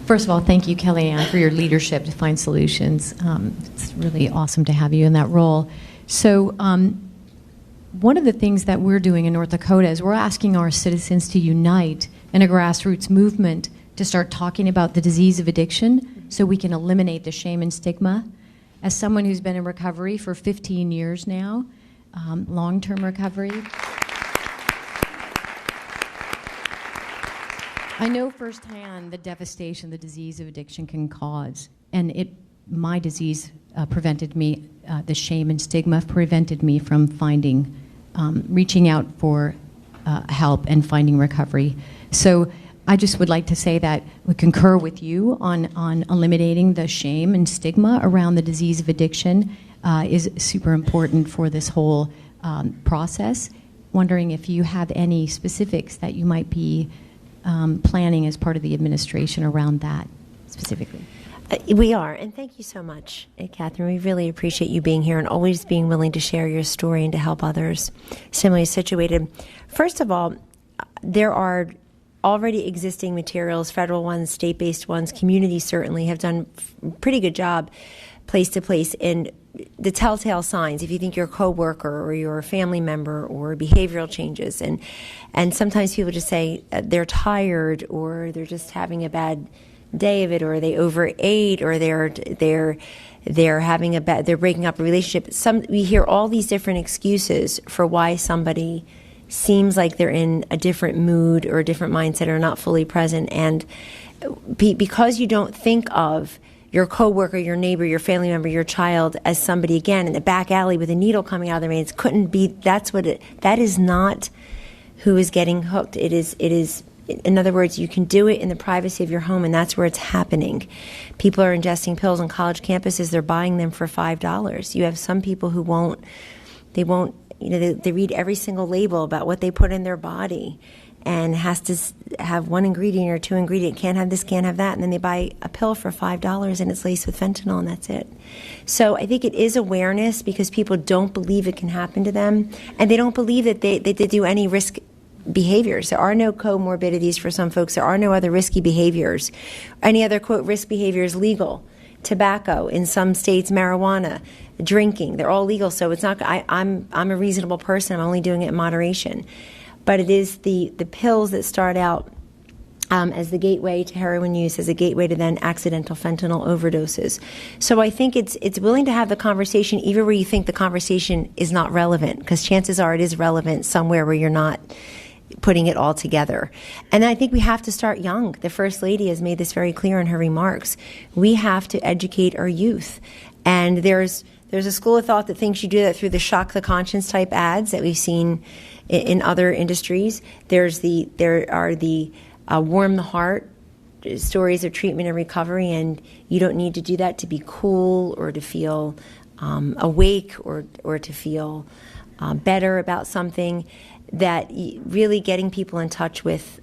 First of all, thank you, Kellyanne, for your leadership to find solutions. It's really awesome to have you in that role. So one of the things that we're doing in North Dakota is we're asking our citizens to unite in a grassroots movement to start talking about the disease of addiction so we can eliminate the shame and stigma. As someone who's been in recovery for 15 years now, long-term recovery, I know firsthand the devastation the disease of addiction can cause. And my disease prevented me, the shame and stigma prevented me from finding, reaching out for help and finding recovery. So I just would like to say that we concur with you on eliminating the shame and stigma around the disease of addiction is super important for this whole process. Wondering if you have any specifics that you might be planning as part of the administration around that specifically. We are, and thank you so much, Kathryn. We really appreciate you being here and always being willing to share your story and to help others similarly situated. First of all, there are already existing materials, federal ones, state-based ones, communities certainly have done a pretty good job place to place in the telltale signs. If you think you're a coworker or you're a family member or behavioral changes, and sometimes people just say they're tired or they're just having a bad day of it, or they overate, or they're having they're breaking up a relationship. We hear all these different excuses for why somebody seems like they're in a different mood or a different mindset or not fully present. And because you don't think of your coworker, your neighbor, your family member, your child as somebody, again, in the back alley with a needle coming out of their veins, that is not who is getting hooked. It is, in other words, you can do it in the privacy of your home, and that's where it's happening. People are ingesting pills on college campuses. They're buying them for $5. You have some people who they read every single label about what they put in their body and has to have one ingredient or two ingredient, can't have this, can't have that, and then they buy a pill for $5 and it's laced with fentanyl and that's it. So I think it is awareness, because people don't believe it can happen to them, and they don't believe that they do any risk behaviors. There are no comorbidities for some folks. There are no other risky behaviors. Any other, quote, risk behaviors legal. Tobacco, in some states, marijuana, drinking, they're all legal. So it's not, I'm a reasonable person. I'm only doing it in moderation. But it is the pills that start out as the gateway to heroin use, as a gateway to then accidental fentanyl overdoses. So I think it's willing to have the conversation even where you think the conversation is not relevant, because chances are it is relevant somewhere where you're not putting it all together. And I think we have to start young. The First Lady has made this very clear in her remarks. We have to educate our youth. And there's a school of thought that thinks you do that through the shock the conscience type ads that we've seen in other industries. There are the warm the heart stories of treatment and recovery, and you don't need to do that to be cool or to feel awake or to feel better about something. That really getting people in touch with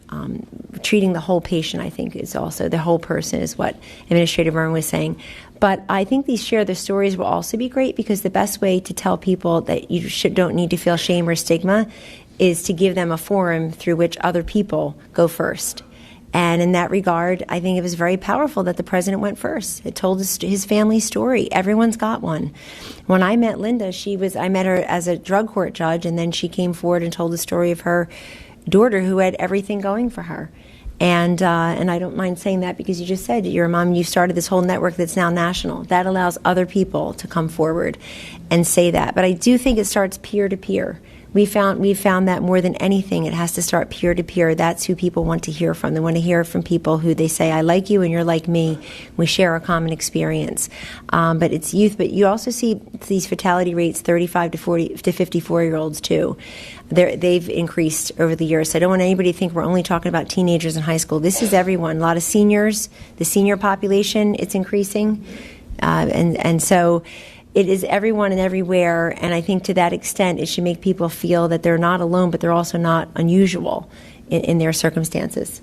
treating the whole patient, I think, is also the whole person, is what Administrator Burgum was saying. But I think these share the stories will also be great, because the best way to tell people that you don't need to feel shame or stigma is to give them a forum through which other people go first. And in that regard, I think it was very powerful that the president went first. It told his family's story. Everyone's got one. When I met Linda, I met her as a drug court judge, and then she came forward and told the story of her daughter who had everything going for her. And I don't mind saying that, because you just said you're a mom and you started this whole network that's now national. That allows other people to come forward and say that. But I do think it starts peer-to-peer. We found that more than anything, it has to start peer-to-peer. That's who people want to hear from. They want to hear from people who they say, I like you and you're like me. We share a common experience. But it's youth. But you also see these fatality rates, 35 to 54-year-olds too. They've increased over the years. So I don't want anybody to think we're only talking about teenagers in high school. This is everyone. A lot of seniors, the senior population, it's increasing. And so it is everyone and everywhere, and I think to that extent it should make people feel that they're not alone, but they're also not unusual in their circumstances.